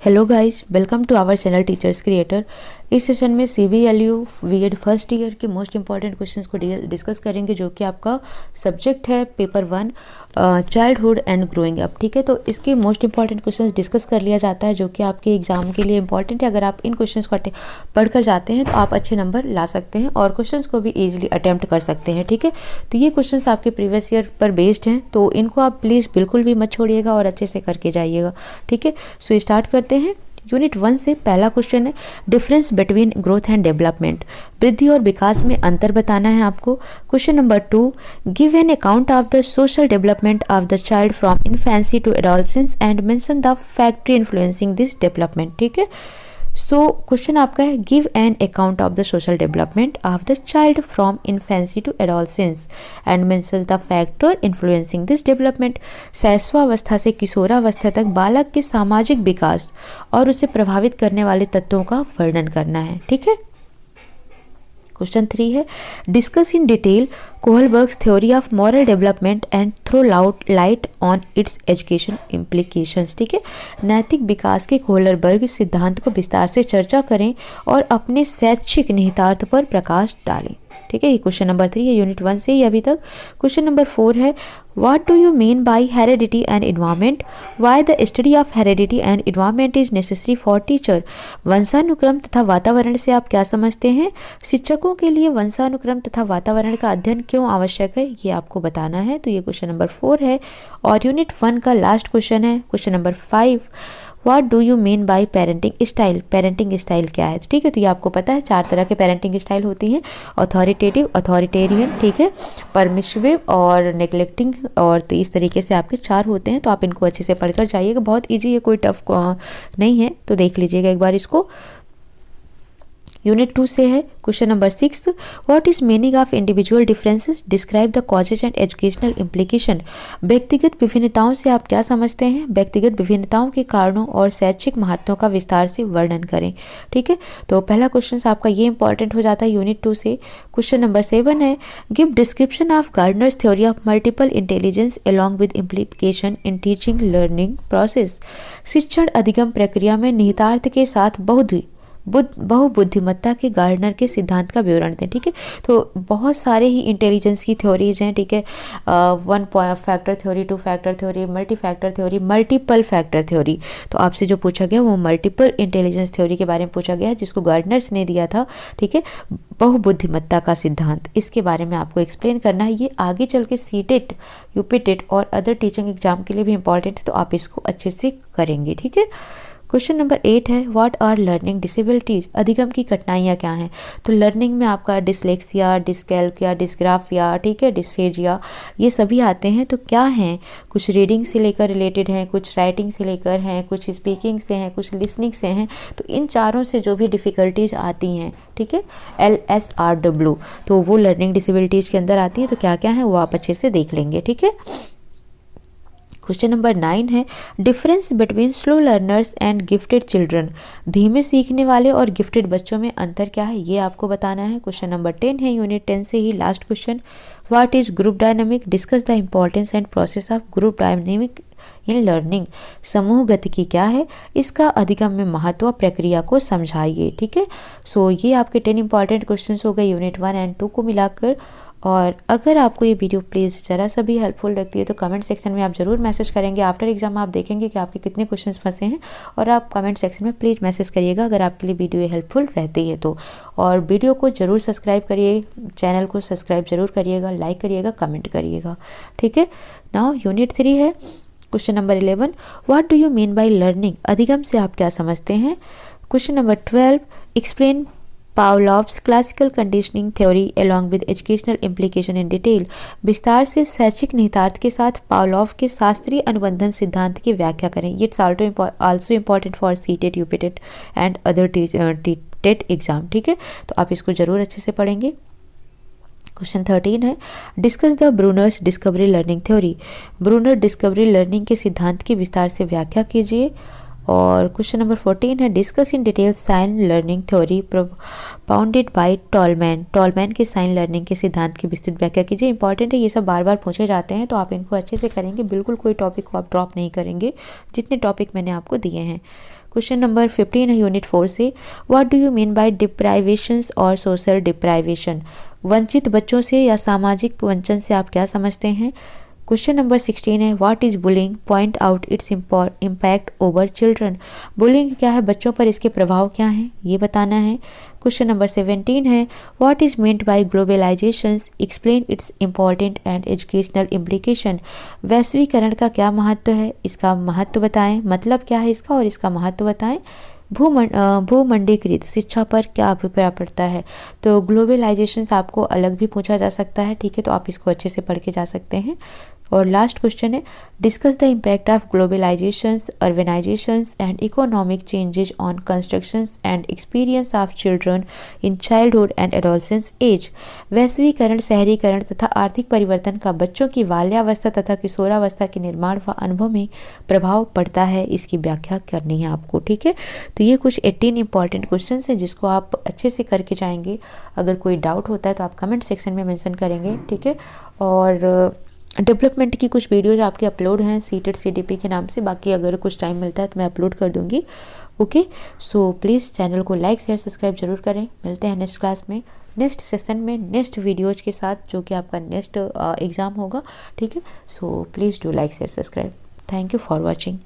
Hello guys, welcome to our channel teachers creator. इस session में CBLU BEd first year के most important questions को discuss करेंगे, जो कि आपका सब्जेक्ट है paper 1 childhood and growing up. ठीक है, तो इसके मोस्ट इंपॉर्टेंट क्वेश्चंस डिस्कस कर लिया जाता है, जो कि आपके एग्जाम के लिए इंपॉर्टेंट है। अगर आप इन क्वेश्चंस को पढ़कर जाते हैं तो आप अच्छे नंबर ला सकते हैं और क्वेश्चंस को भी ईजिली अटैम्प्ट कर सकते हैं। ठीक है, तो ये क्वेश्चंस आपके प्रीवियस ईयर पर बेस्ड हैं, तो इनको आप प्लीज़ बिल्कुल भी मत छोड़िएगा और अच्छे से करके जाइएगा। ठीक है, सो स्टार्ट करते हैं। यूनिट 1 से पहला क्वेश्चन है difference between growth and development. वृद्धि और विकास में अंतर बताना है आपको। Question number 2, give an account of the social development of the child from infancy to adolescence and mention the factor influencing this development. ठीक है, सो क्वेश्चन आपका है give an account of the social development of the child from infancy to adolescence and mention the factor influencing this development. शैशवावस्था से किशोरावस्था तक बालक के सामाजिक विकास और उसे प्रभावित करने वाले तत्वों का वर्णन करना है। ठीक है, क्वेश्चन 3 है discuss in detail Kohlberg's theory of moral development and throw light on its education implications. ठीक है, नैतिक विकास के कोहलबर्ग सिद्धांत को विस्तार से चर्चा करें और अपने शैक्षिक निहितार्थ पर प्रकाश डालें। ठीक है, ये क्वेश्चन नंबर 3 है यूनिट 1 से ही अभी तक। क्वेश्चन नंबर 4 है what do you mean by heredity and environment, why the study of heredity and environment is necessary for teacher. वंशानुक्रम तथा वातावरण से आप क्या समझते हैं? शिक्षकों के लिए वंशानुक्रम तथा वातावरण का अध्ययन क्यों आवश्यक है, ये आपको बताना है। तो ये क्वेश्चन नंबर 4 है और यूनिट 1 का लास्ट क्वेश्चन है question number 5, what do you mean bye parenting style. Parenting style क्या है? ठीक है, तो ये आपको पता है 4 तरह के पेरेंटिंग स्टाइल होती हैं, अथॉरिटेटिव, अथॉरिटेरियन, ठीक है, परमिसिव और नेग्लेक्टिंग, और तो इस तरीके से आपके 4 होते हैं। तो आप इनको अच्छे से पढ़कर जाइएगा, बहुत ईजी है, कोई टफ नहीं है, तो देख लीजिएगा एक बार इसको। यूनिट 2 से है question number 6, what is meaning of individual differences, describe the causes and educational implication. व्यक्तिगत विभिन्नताओं से आप क्या समझते हैं? व्यक्तिगत विभिन्नताओं के कारणों और शैक्षिक महत्वों का विस्तार से वर्णन करें। ठीक है, तो पहला क्वेश्चन आपका ये इंपॉर्टेंट हो जाता है यूनिट 2 से। क्वेश्चन नंबर 7 है give description of Gardner's theory of multiple intelligence along with implication in teaching learning process. शिक्षण अधिगम प्रक्रिया में निहितार्थ के साथ बहुबुद्धिमत्ता के गार्डनर के सिद्धांत का विवरण दें। ठीक है, तो बहुत सारे ही इंटेलिजेंस की थ्योरीज हैं। ठीक है, 1 factor theory, 2 factor theory, multi factor theory, multiple factor theory. तो आपसे जो पूछा गया वो मल्टीपल इंटेलिजेंस थ्योरी के बारे में पूछा गया है, जिसको गार्डनर्स ने दिया था। ठीक है, बहुबुद्धिमत्ता का सिद्धांत, इसके बारे में आपको एक्सप्लेन करना है। ये आगे चल के सीटेट, यूपीटेट और अदर टीचिंग एग्जाम के लिए भी इंपॉर्टेंट है, तो आप इसको अच्छे से करेंगे। ठीक है, क्वेश्चन नंबर 8 है व्हाट आर लर्निंग डिसेबिलिटीज़। अधिगम की कठिनाइयाँ क्या हैं? तो लर्निंग में आपका डिसलेक्सिया, डिसकैल्कुलिया, डिस्ग्राफिया, ठीक है, डिस्फेजिया, ये सभी आते हैं। तो क्या हैं? कुछ रीडिंग से लेकर रिलेटेड हैं, कुछ राइटिंग से लेकर हैं, कुछ स्पीकिंग से हैं, कुछ लिसनिंग से हैं। तो इन चारों से जो भी डिफ़िकल्टीज आती हैं, ठीक है, LSRW, तो वो लर्निंग डिसेबिलिटीज़ के अंदर आती है। तो क्या क्या है वो आप अच्छे से देख लेंगे। ठीक है, क्वेश्चन नंबर 9 है difference between slow learners and gifted children. धीमे सीखने वाले और गिफ्टेड बच्चों में अंतर क्या है, ये आपको बताना है। क्वेश्चन नंबर 10 है यूनिट 10 से ही last question, what is group dynamic, discuss the importance and process of group dynamic in learning. समूह गतिकी क्या है, इसका अधिगम में महत्व, प्रक्रिया को समझाइए। ठीक है, सो ये आपके 10 इंपॉर्टेंट क्वेश्चन हो गए यूनिट 1 एंड 2 को मिलाकर। और अगर आपको ये वीडियो प्लीज़ ज़रा सा भी हेल्पफुल लगती है तो कमेंट सेक्शन में आप ज़रूर मैसेज करेंगे। आफ्टर एग्जाम आप देखेंगे कि आपके कितने क्वेश्चंस फंसे हैं, और आप कमेंट सेक्शन में प्लीज़ मैसेज करिएगा अगर आपके लिए वीडियो हेल्पफुल रहती है तो। और वीडियो को ज़रूर सब्सक्राइब करिए, चैनल को सब्सक्राइब ज़रूर करिएगा, लाइक करिएगा, कमेंट करिएगा। ठीक है, नाउ यूनिट 3 है question number 11, what do you mean by learning. अधिगम से आप क्या समझते हैं? Question number 12, explain Pavlov's classical conditioning theory along with educational implication in detail. विस्तार से शैक्षिक निहितार्थ के साथ पावलोव के शास्त्रीय अनुबंधन सिद्धांत की व्याख्या करें। It's also important for CTET, UPTET and other TET exam. ठीक है, तो आप इसको ज़रूर अच्छे से पढ़ेंगे। क्वेश्चन 13 है discuss the Bruner's discovery learning theory. Bruner discovery learning के सिद्धांत की विस्तार से व्याख्या कीजिए। और क्वेश्चन नंबर 14 है discuss in detail sign learning theory propounded by Tolman. Tolman के साइन लर्निंग के सिद्धांत की विस्तृत व्याख्या कीजिए। इंपॉर्टेंट है, ये सब बार बार पूछे जाते हैं, तो आप इनको अच्छे से करेंगे, बिल्कुल कोई टॉपिक को आप ड्रॉप नहीं करेंगे, जितने टॉपिक मैंने आपको दिए हैं। क्वेश्चन नंबर 15 है यूनिट 4 से, what do you mean by deprivations और सोशल डिप्राइवेशन? वंचित बच्चों से या सामाजिक वंचन से आप क्या समझते हैं? क्वेश्चन नंबर 16 है, what is bullying, point out its impact over children? Bullying क्या है, बच्चों पर इसके प्रभाव क्या हैं, ये बताना है। क्वेश्चन नंबर 17 है, what is meant by globalisations, explain its important and educational implication? वैश्वीकरण का क्या महत्व है, इसका महत्व बताएं, मतलब क्या है इसका और इसका महत्व बताएं। भूमंडलीकृत शिक्षा पर क्या अभिप्राय पड़ता है? तो ग्लोबलाइजेशन आपको अलग भी पूछा जा सकता है, ठीक है, तो आप इसको अच्छे से पढ़ के जा सकते हैं। और लास्ट क्वेश्चन है, discuss the impact of globalisations, urbanisations and economic changes on constructions and experience of children in childhood and adolescence age. वैश्वीकरण, शहरीकरण तथा आर्थिक परिवर्तन का बच्चों की बाल्यावस्था तथा किशोरावस्था के निर्माण व अनुभव में प्रभाव पड़ता है, इसकी व्याख्या करनी है आपको, ठीक है। तो ये कुछ 18 इंपॉर्टेंट क्वेश्चन है जिसको आप अच्छे से करके जाएंगे। अगर कोई डाउट होता है तो आप कमेंट सेक्शन में मेंशन करेंगे, ठीक है। और डेवलपमेंट की कुछ वीडियोज आपके अपलोड हैं सीटेड CDP के नाम से, बाकी अगर कुछ टाइम मिलता है तो मैं अपलोड कर दूंगी। ओके, सो प्लीज़ चैनल को लाइक शेयर सब्सक्राइब जरूर करें। मिलते हैं नेक्स्ट क्लास में, नेक्स्ट सेशन में, नेक्स्ट वीडियोज के साथ, जो कि आपका नेक्स्ट एग्ज़ाम होगा, ठीक है। So please do like share subscribe. Thank you for watching.